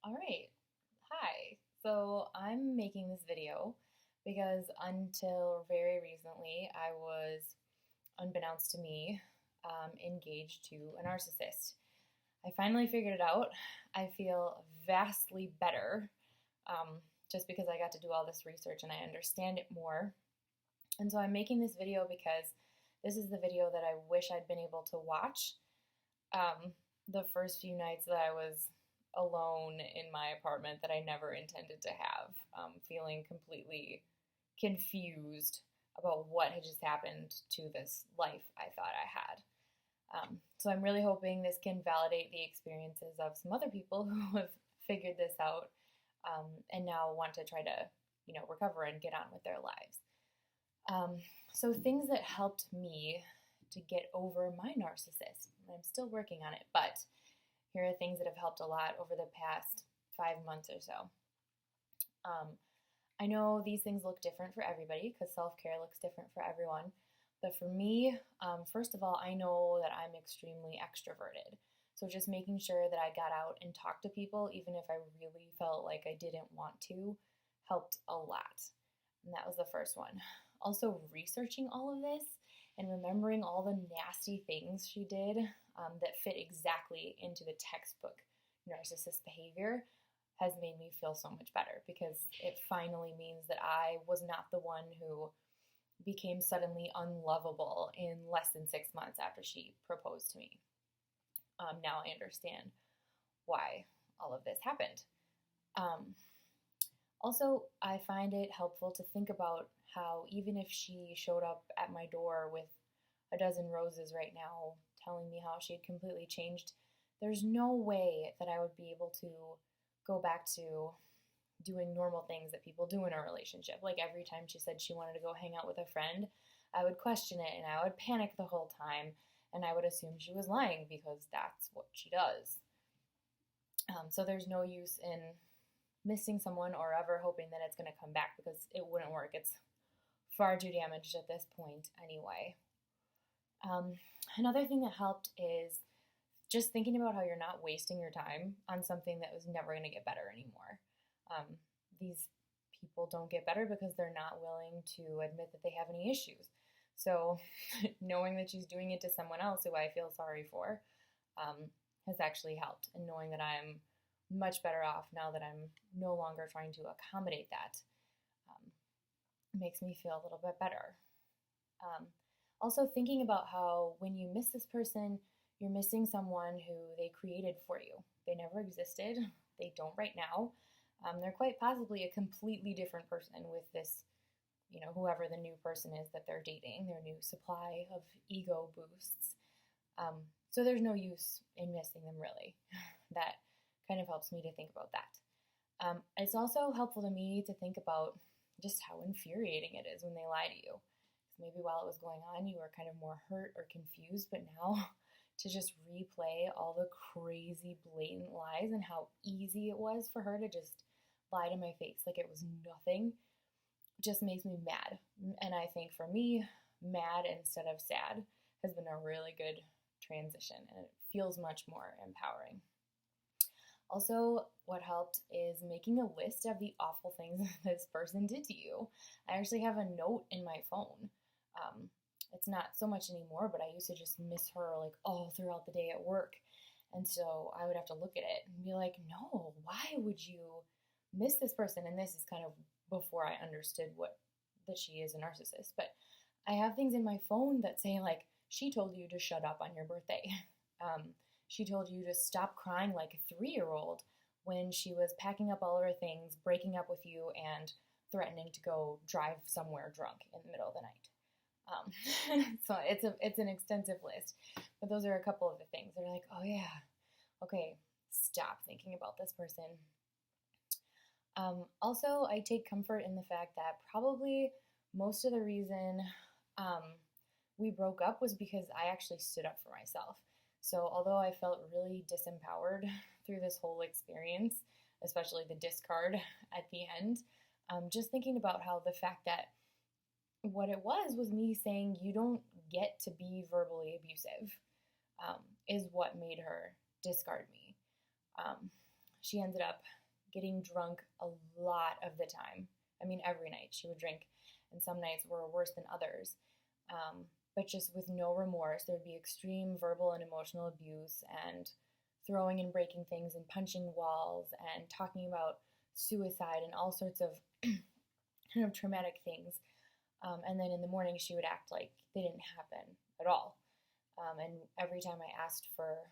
All right. Hi. So I'm making this video because until very recently, I was, unbeknownst to me, engaged to a narcissist. I finally figured it out. I feel vastly better just because I got to do all this research and I understand it more. And so I'm making this video because this is the video that I wish I'd been able to watch the first few nights that I was alone in my apartment that I never intended to have, feeling completely confused about what had just happened to this life I thought I had. So I'm really hoping this can validate the experiences of some other people who have figured this out and now want to try to, recover and get on with their lives. So things that helped me to get over my narcissist. I'm still working on it, but here are things that have helped a lot over the past 5 months or so. I know these things look different for everybody because self-care looks different for everyone. But for me, first of all, I know that I'm extremely extroverted. So just making sure that I got out and talked to people, even if I really felt like I didn't want to, helped a lot. And that was the first one. Also, researching all of this and remembering all the nasty things she did that fit exactly into the textbook narcissist behavior has made me feel so much better because it finally means that I was not the one who became suddenly unlovable in less than 6 months after she proposed to me. Now I understand why all of this happened. Also, I find it helpful to think about how even if she showed up at my door with a dozen roses right now telling me how she had completely changed, there's no way that I would be able to go back to doing normal things that people do in a relationship. Like every time she said she wanted to go hang out with a friend, I would question it and I would panic the whole time and I would assume she was lying because that's what she does. So there's no use in missing someone or ever hoping that it's going to come back because it wouldn't work. It's far too damaged at this point anyway. Another thing that helped is just thinking about how you're not wasting your time on something that was never going to get better anymore. These people don't get better because they're not willing to admit that they have any issues. So knowing that she's doing it to someone else who I feel sorry for has actually helped. And knowing that I'm much better off now that I'm no longer trying to accommodate that makes me feel a little bit better. Also thinking about how when you miss this person, you're missing someone who they created for you. They never existed. They don't right now. They're quite possibly a completely different person with this, whoever the new person is that they're dating, their new supply of ego boosts. So there's no use in missing them, really. That kind of helps me to think about that. It's also helpful to me to think about just how infuriating it is when they lie to you. Maybe while it was going on, you were kind of more hurt or confused, but now to just replay all the crazy, blatant lies and how easy it was for her to just lie to my face like it was nothing just makes me mad. And I think for me, mad instead of sad has been a really good transition and it feels much more empowering. Also, what helped is making a list of the awful things this person did to you. I actually have a note in my phone. It's not so much anymore, but I used to just miss her like all throughout the day at work. And so I would have to look at it and be like, no, why would you miss this person? And this is kind of before I understood that she is a narcissist. But I have things in my phone that say like, she told you to shut up on your birthday. She told you to stop crying like a 3-year-old when she was packing up all of her things, breaking up with you, and threatening to go drive somewhere drunk in the middle of the night. So it's an extensive list, but those are a couple of the things that are like, oh yeah, okay, stop thinking about this person. Also, I take comfort in the fact that probably most of the reason we broke up was because I actually stood up for myself. So although I felt really disempowered through this whole experience, especially the discard at the end, just thinking about how the fact that what it was me saying you don't get to be verbally abusive is what made her discard me. she ended up getting drunk a lot of the time. I mean, every night she would drink, and some nights were worse than others. But just with no remorse, there would be extreme verbal and emotional abuse, and throwing and breaking things and punching walls and talking about suicide and all sorts of kind of traumatic things. And then in the morning, she would act like they didn't happen at all. And every time I asked for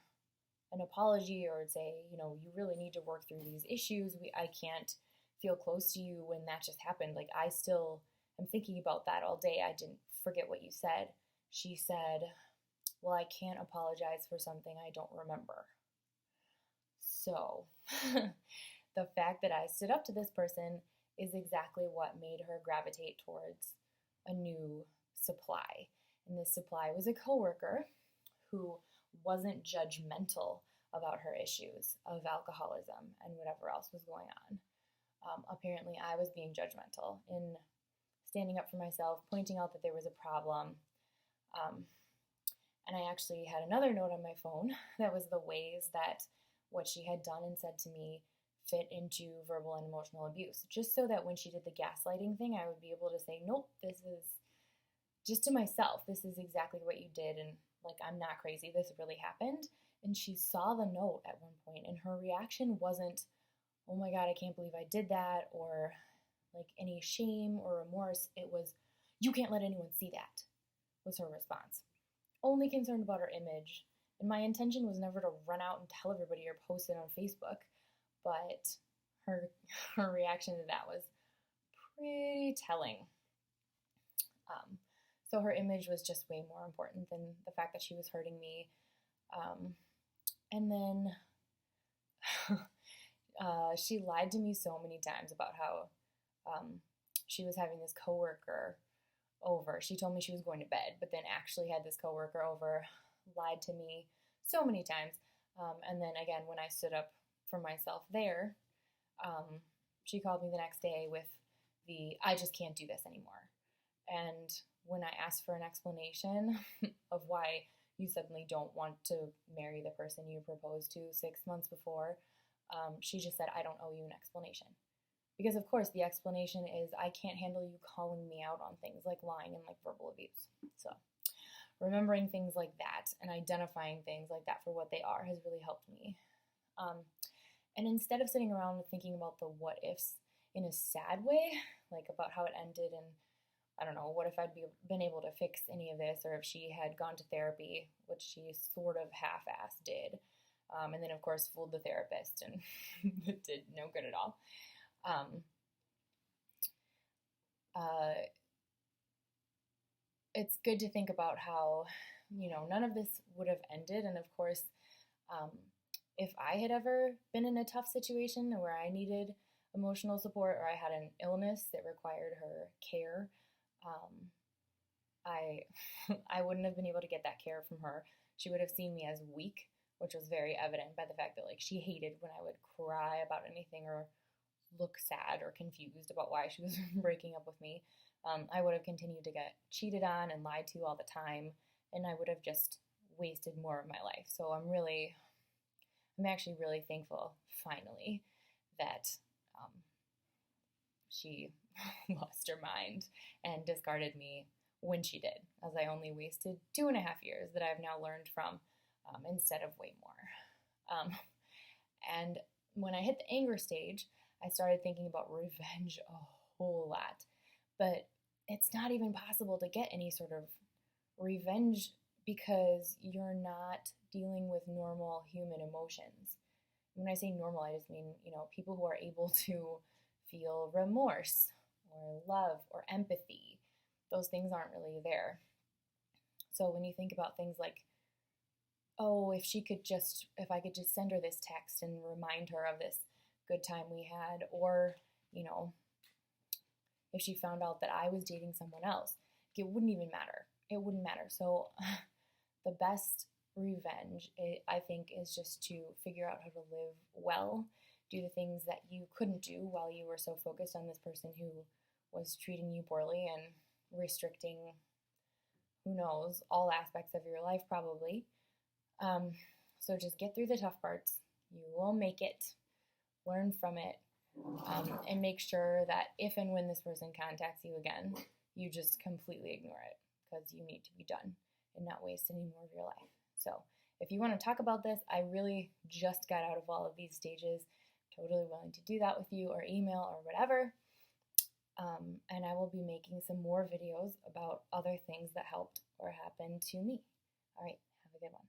an apology or would say, you really need to work through these issues, I can't feel close to you when that just happened. Like, I still am thinking about that all day. I didn't forget what you said. She said, well, I can't apologize for something I don't remember. So the fact that I stood up to this person is exactly what made her gravitate towards a new supply. And this supply was a coworker who wasn't judgmental about her issues of alcoholism and whatever else was going on. Apparently, I was being judgmental in standing up for myself, pointing out that there was a problem. And I actually had another note on my phone that was the ways that what she had done and said to me fit into verbal and emotional abuse, just so that when she did the gaslighting thing, I would be able to say, nope, this is just to myself, this is exactly what you did, and like, I'm not crazy, this really happened. And she saw the note at one point, and her reaction wasn't, oh my God, I can't believe I did that, or like any shame or remorse. It was, you can't let anyone see that, was her response. Only concerned about her image. And my intention was never to run out and tell everybody or post it on Facebook, but her reaction to that was pretty telling. So her image was just way more important than the fact that she was hurting me. And then she lied to me so many times about how she was having this coworker over. She told me she was going to bed, but then actually had this coworker over, lied to me so many times. And then again, when I stood up for myself there, she called me the next day with I just can't do this anymore. And when I asked for an explanation of why you suddenly don't want to marry the person you proposed to 6 months before, she just said, I don't owe you an explanation. Because of course the explanation is, I can't handle you calling me out on things like lying and like verbal abuse. So remembering things like that and identifying things like that for what they are has really helped me. And instead of sitting around thinking about the what ifs in a sad way, like about how it ended and I don't know, what if I'd been able to fix any of this, or if she had gone to therapy, which she sort of half-assed did, and then of course fooled the therapist and it did no good at all. It's good to think about how, none of this would have ended. And of course, if I had ever been in a tough situation where I needed emotional support or I had an illness that required her care, I wouldn't have been able to get that care from her. She would have seen me as weak, which was very evident by the fact that like she hated when I would cry about anything or look sad or confused about why she was breaking up with me. I would have continued to get cheated on and lied to all the time, and I would have just wasted more of my life. So I'm actually really thankful, finally, that she lost her mind and discarded me when she did, as I only wasted 2.5 years that I've now learned from, instead of way more. And when I hit the anger stage, I started thinking about revenge a whole lot. But it's not even possible to get any sort of revenge because you're not dealing with normal human emotions. When I say normal, I just mean, people who are able to feel remorse or love or empathy. Those things aren't really there. So when you think about things like, oh, if I could just send her this text and remind her of this good time we had, or, if she found out that I was dating someone else, it wouldn't even matter. It wouldn't matter. So the best revenge, I think, is just to figure out how to live well, do the things that you couldn't do while you were so focused on this person who was treating you poorly and restricting, who knows, all aspects of your life probably. So just get through the tough parts. You will make it. learn from it, and make sure that if and when this person contacts you again, you just completely ignore it, because you need to be done and not waste any more of your life. So if you want to talk about this, I really just got out of all of these stages. Totally willing to do that with you, or email or whatever. And I will be making some more videos about other things that helped or happened to me. All right, have a good one.